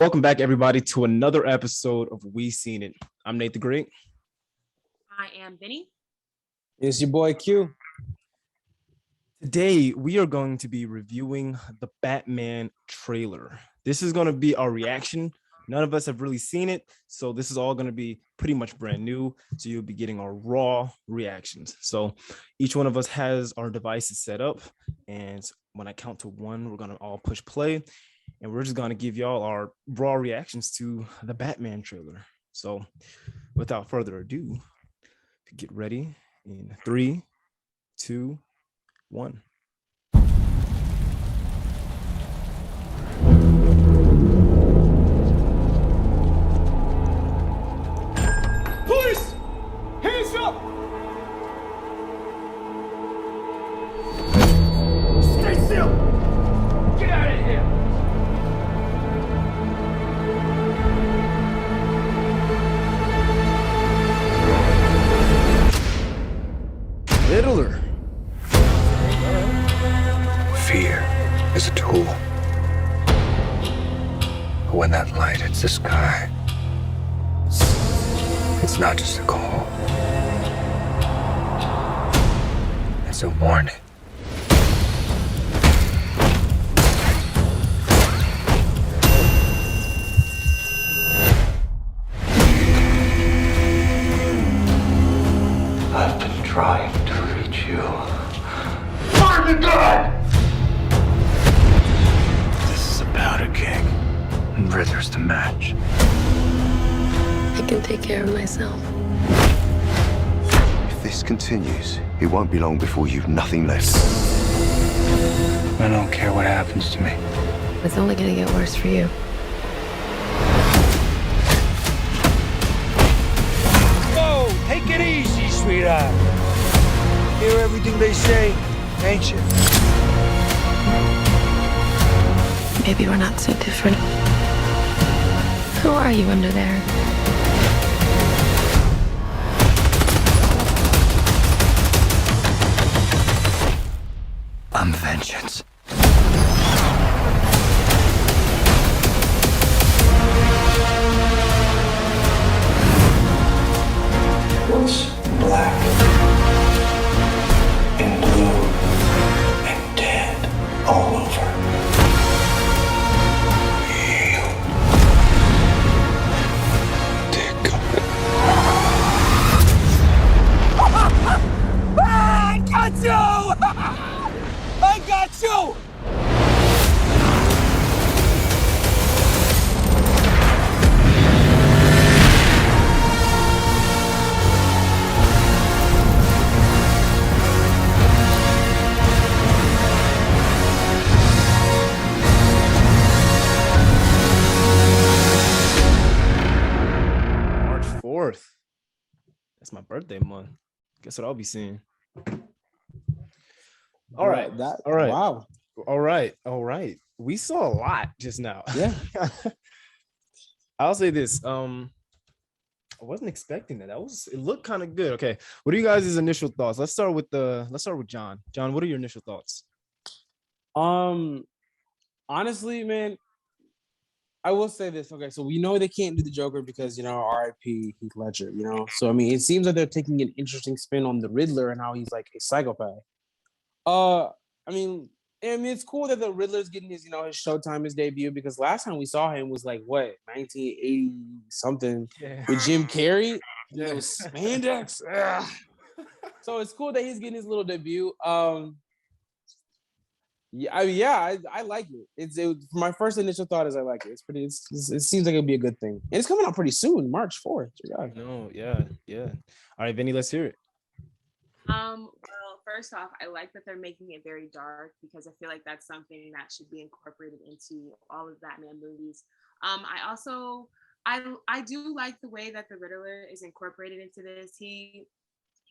Welcome back, everybody, to another episode of We Seen It. I'm Nate the Great. I am Vinny. It's your boy Q. Today, we are going to be reviewing the Batman trailer. This is going to be our reaction. None of us have really seen it, so this is all going to be pretty much brand new. So you'll be getting our raw reactions. So each one of us has our devices set up, and when I count to one, we're going to all push play, and we're just going to give y'all our raw reactions to the Batman trailer. So without further ado, get ready in 3, 2, 1. Police! Hands up! Stay still! Get out of here! Riddler. Fear is a tool. But when that light hits the sky, it's not just a call. It's a warning. I've been trying to reach you. Find the gun! This is about a king, and Riddler's the match. I can take care of myself. If this continues, it won't be long before you've nothing left. I don't care what happens to me. It's only gonna get worse for you. Whoa, take it easy, sweetheart. Hear everything they say, ain't you? Maybe we're not so different. Who are you under there? I'm vengeance. What's black and blue and dead all over? You. Dear God. I got you! I got you! March 4th. That's my birthday month. Guess what I'll be seeing. All right. All right. Wow. All right. We saw a lot just now. Yeah. I'll say this. I wasn't expecting that. It looked kind of good. Okay. What are you guys' initial thoughts? Let's start with John. John, what are your initial thoughts? Honestly, man, I will say this. Okay, so we know they can't do the Joker because R.I.P. Heath Ledger. So I mean, it seems like they're taking an interesting spin on the Riddler and how he's like a psychopath. I mean, it's cool that the Riddler's getting his his Showtime, his debut, because last time we saw him was like what 1980 something with Jim Carrey. Yeah. It was spandex. So it's cool that he's getting his little debut. I like it. My first initial thought is I like it. It's pretty. It seems like it'll be a good thing, and it's coming out pretty soon, March 4th. No, yeah. All right, Vinny, let's hear it. Well, first off, I like that they're making it very dark because I feel like that's something that should be incorporated into all of Batman movies. I do like the way that the Riddler is incorporated into this. He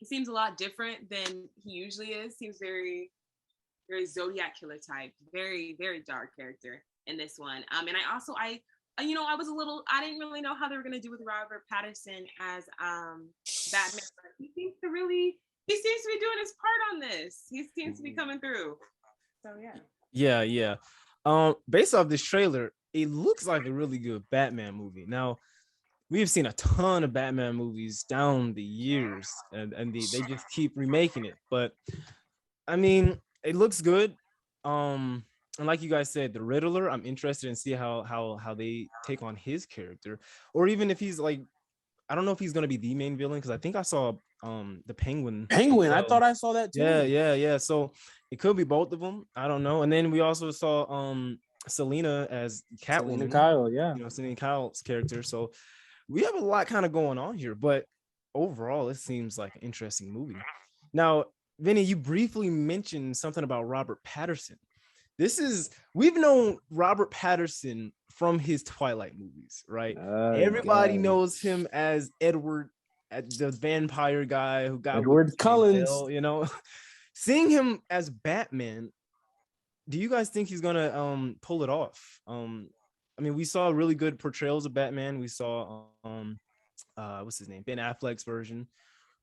seems a lot different than he usually is. Seems very Zodiac killer type, very, very dark character in this one. And I didn't really know how they were going to do with Robert Pattinson as Batman, but he seems to be doing his part on this. He seems to be coming through. So yeah. Yeah. Based off this trailer, it looks like a really good Batman movie. Now, we have seen a ton of Batman movies down the years, and they just keep remaking it. But I mean, it looks good. And like you guys said, the Riddler, I'm interested in see how they take on his character, or even if he's like, I don't know if he's gonna be the main villain because I think I saw the Penguin. Penguin. I well. thought I saw that too. Yeah. So it could be both of them. I don't know. And then we also saw Selena as Catwoman. Selena Kyle, yeah. Selena Kyle's character. So we have a lot kind of going on here, but overall, it seems like an interesting movie. Now, Vinny, you briefly mentioned something about Robert Patterson. We've known Robert Patterson from his Twilight movies, right? Everybody knows him as Edward, the vampire guy who got Edward Cullen. You know, seeing him as Batman, do you guys think he's gonna pull it off? I mean, we saw really good portrayals of Batman. We saw what's his name? Ben Affleck's version,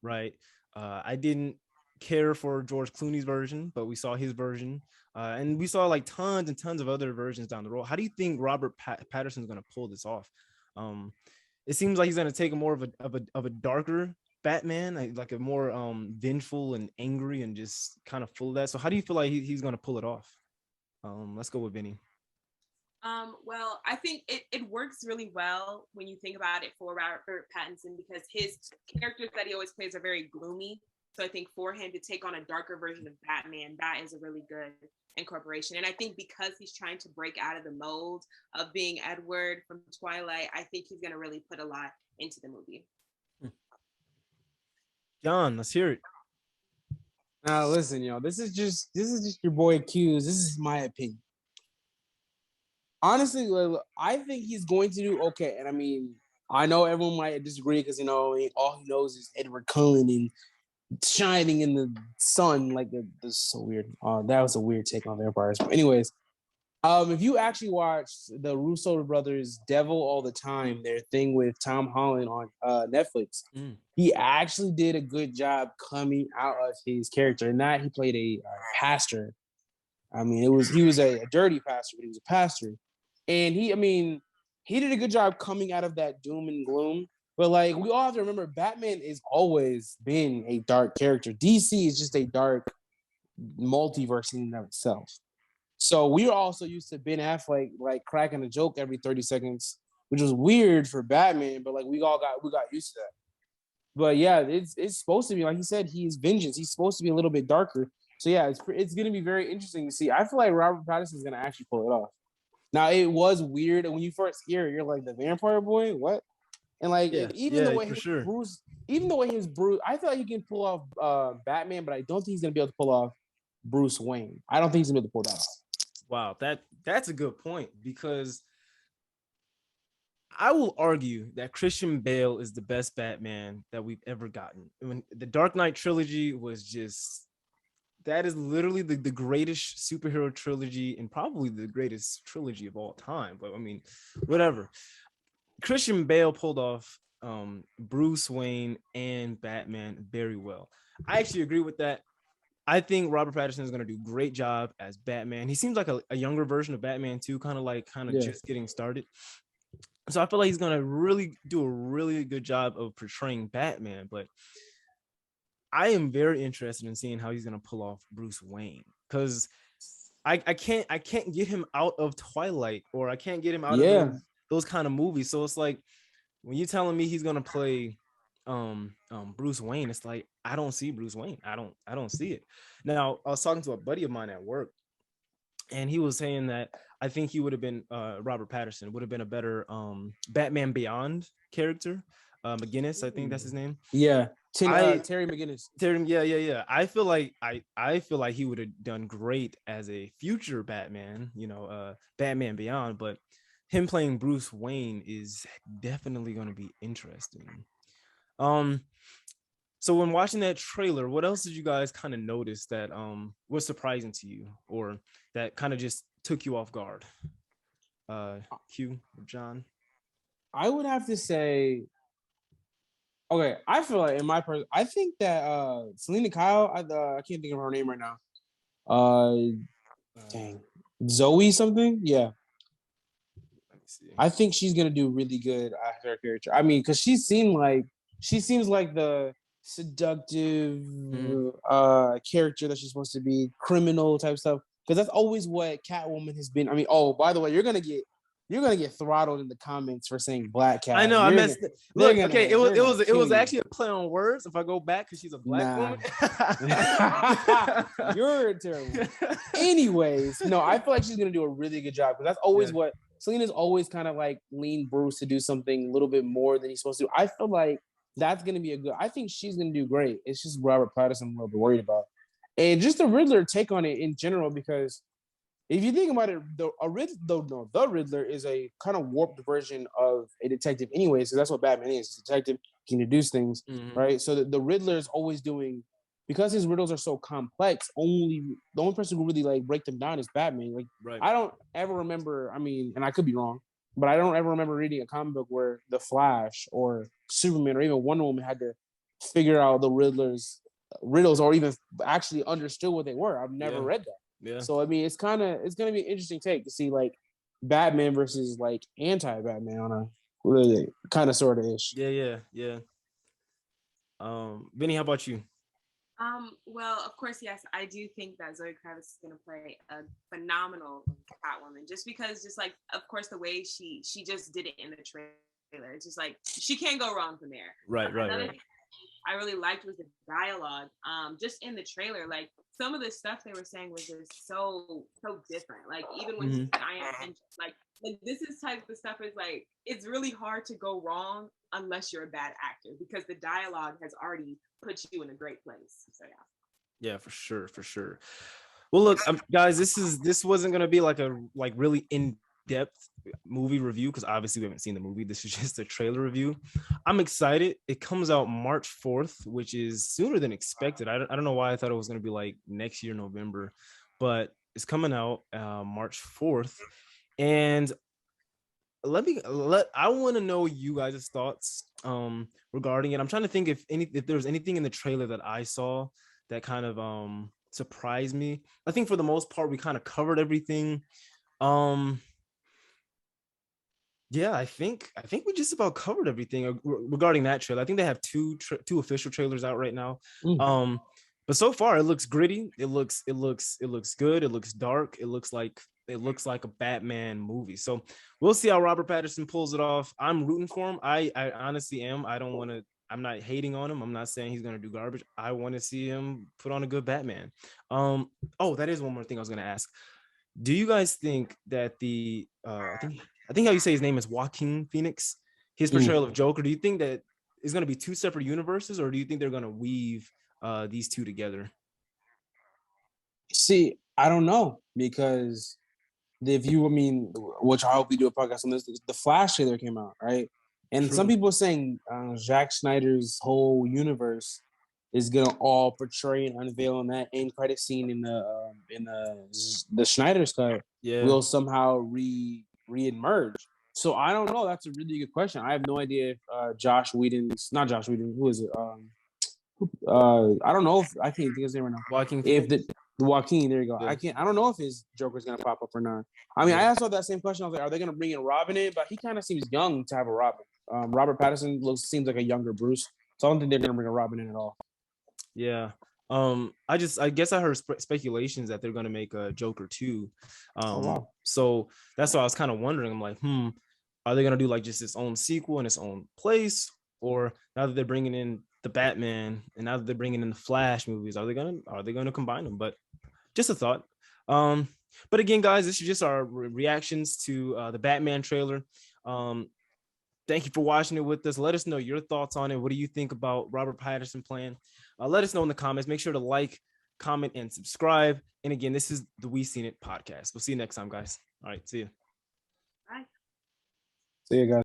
right? I didn't care for George Clooney's version, but we saw his version. And we saw like tons and tons of other versions down the road. How do you think Robert Patterson's going to pull this off? It seems like he's going to take a more of a darker Batman, like a more vengeful and angry and just kind of full of that. So how do you feel like he's going to pull it off? Let's go with Vinny. Well, I think it works really well when you think about it for Robert Pattinson because his characters that he always plays are very gloomy. So I think for him to take on a darker version of Batman, that is a really good incorporation. And I think because he's trying to break out of the mold of being Edward from Twilight, I think he's going to really put a lot into the movie. John, let's hear it. Now listen, this is just your boy Q's. This is my opinion. Honestly, I think he's going to do okay. And I mean, I know everyone might disagree because all he knows is Edward Cullen and shining in the sun like this is so weird. That was a weird take on vampires. But anyways, if you actually watched the Russo brothers Devil All the Time, their thing with Tom Holland on Netflix, he actually did a good job coming out of his character. And that he played a pastor. I mean, he was a dirty pastor, but he was a pastor. And he did a good job coming out of that doom and gloom. But like we all have to remember, Batman has always been a dark character. DC is just a dark multiverse in and of itself. So we were also used to Ben Affleck like cracking a joke every 30 seconds, which was weird for Batman, but like we got used to that. But yeah, it's supposed to be, like he said, he is vengeance. He's supposed to be a little bit darker. So yeah, it's gonna be very interesting to see. I feel like Robert Pattinson is gonna actually pull it off. Now it was weird, and when you first hear it, you're like, the vampire boy, what? And like the way Bruce, I feel like he can pull off Batman, but I don't think he's gonna be able to pull off Bruce Wayne. I don't think he's gonna be able to pull that off. Wow, that's a good point because I will argue that Christian Bale is the best Batman that we've ever gotten. When the Dark Knight trilogy was that is literally the greatest superhero trilogy and probably the greatest trilogy of all time. But I mean, whatever. Christian Bale pulled off Bruce Wayne and Batman very well. I actually agree with that. I think Robert Pattinson is going to do a great job as Batman. He seems like a younger version of Batman too, kind of just getting started. So I feel like he's going to really do a really good job of portraying Batman. But I am very interested in seeing how he's going to pull off Bruce Wayne because I can't get him out of Twilight, or I can't get him out of those kind of movies. So it's like when you're telling me he's gonna play Bruce Wayne, it's like I don't see Bruce Wayne. I don't see it. Now I was talking to a buddy of mine at work, and he was saying that I think he would have been Robert Pattinson would have been a better Batman Beyond character. McGinnis, I think that's his name. Yeah, Terry McGinnis. Yeah. I feel like he would have done great as a future Batman, Batman Beyond, but him playing Bruce Wayne is definitely going to be interesting. So when watching that trailer, what else did you guys kind of notice that was surprising to you or that kind of just took you off guard? Q or John? I would have to say, okay, I feel like I think that Selena Kyle, I can't think of her name right now. Zoe something? Yeah. see. I think she's gonna do really good after her character. I mean, because she seems like the seductive character that she's supposed to be, criminal type stuff. Because that's always what Catwoman has been. I mean, oh, by the way, you're gonna get throttled in the comments for saying Black Cat. I know. I messed. Look, okay, it was actually a play on words. If I go back, because she's a black woman. You're terrible. Anyways, no, I feel like she's gonna do a really good job because that's always what Selina's always kind of like leaned Bruce to do something a little bit more than he's supposed to. I feel like that's gonna be I think she's gonna do great. It's just Robert Pattinson I'm a little bit worried about, and just the Riddler take on it in general because. If you think about it, the Riddler is a kind of warped version of a detective anyways, so that's what Batman is. He's a detective, he can deduce things, right? So the Riddler is always doing, because his riddles are so complex, the only person who really like break them down is Batman. Like, right. I don't ever remember, I mean, and I could be wrong, but I don't ever remember reading a comic book where the Flash or Superman or even Wonder Woman had to figure out the Riddler's riddles or even actually understood what they were. I've never read that. Yeah. So I mean, it's gonna be an interesting take to see like Batman versus like anti-Batman on a really kind of sort of ish. Yeah. Vinny, how about you? Well, of course, yes, I do think that Zoe Kravitz is gonna play a phenomenal Catwoman, just because, just like, of course, the way she just did it in the trailer. It's just like she can't go wrong from there. Right. Thing I really liked was the dialogue. Just in the trailer, like some of the stuff they were saying was just so different. Like even when she said, I am like this is type of stuff is like it's really hard to go wrong unless you're a bad actor because the dialogue has already put you in a great place. So yeah, for sure. Well, look, guys, this wasn't gonna be like a really in-depth movie review because obviously we haven't seen the movie. This is just a trailer review. I'm excited. It comes out March 4th, which is sooner than expected. I don't know why I thought it was going to be like next year November, but it's coming out March 4th. And I want to know you guys' thoughts regarding it. I'm trying to think if there was anything in the trailer that I saw that kind of surprised me. I think for the most part we kind of covered everything. Yeah, I think we just about covered everything regarding that trailer. I think they have two official trailers out right now. But so far it looks gritty. It looks good. It looks dark. It looks like a Batman movie. So we'll see how Robert Pattinson pulls it off. I'm rooting for him. I honestly am. I'm not hating on him. I'm not saying he's gonna do garbage. I want to see him put on a good Batman. Oh, that is one more thing I was gonna ask. Do you guys think that I think how you say his name is Joaquin Phoenix, his portrayal of Joker, do you think that it's going to be two separate universes, or do you think they're going to weave these two together? See, I don't know, because which I hope we do a podcast on this, the Flash trailer came out, right? And True. some people are saying Zack Snyder's whole universe is gonna all portray and unveil in that end credit scene in the Snyder's cut. Yeah, will somehow re-emerge. So I don't know. That's a really good question. I have no idea if not Josh Whedon. Who is it? I don't know if I can't think of his name right now. Joaquin. If the Joaquin, there you go. Yeah. I don't know if his Joker's gonna pop up or not. I mean, I asked that same question. I was like, are they gonna bring in Robin in? But he kind of seems young to have a Robin. Robert Pattinson seems like a younger Bruce. So I don't think they're gonna bring a Robin in at all. Yeah. I guess I heard speculations that they're gonna make a Joker 2. Wow. So that's why I was kind of wondering. I'm like, are they gonna do like just its own sequel in its own place, or now that they're bringing in the Batman and now that they're bringing in the Flash movies, are they gonna combine them? But just a thought. But again, guys, this is just our reactions to the Batman trailer. Thank you for watching it with us. Let us know your thoughts on it. What do you think about Robert Pattinson playing? Let us know in the comments. Make sure to like, comment, and subscribe. And again, this is the We Seen It podcast. We'll see you next time, guys. All right, see you. Bye. See you guys.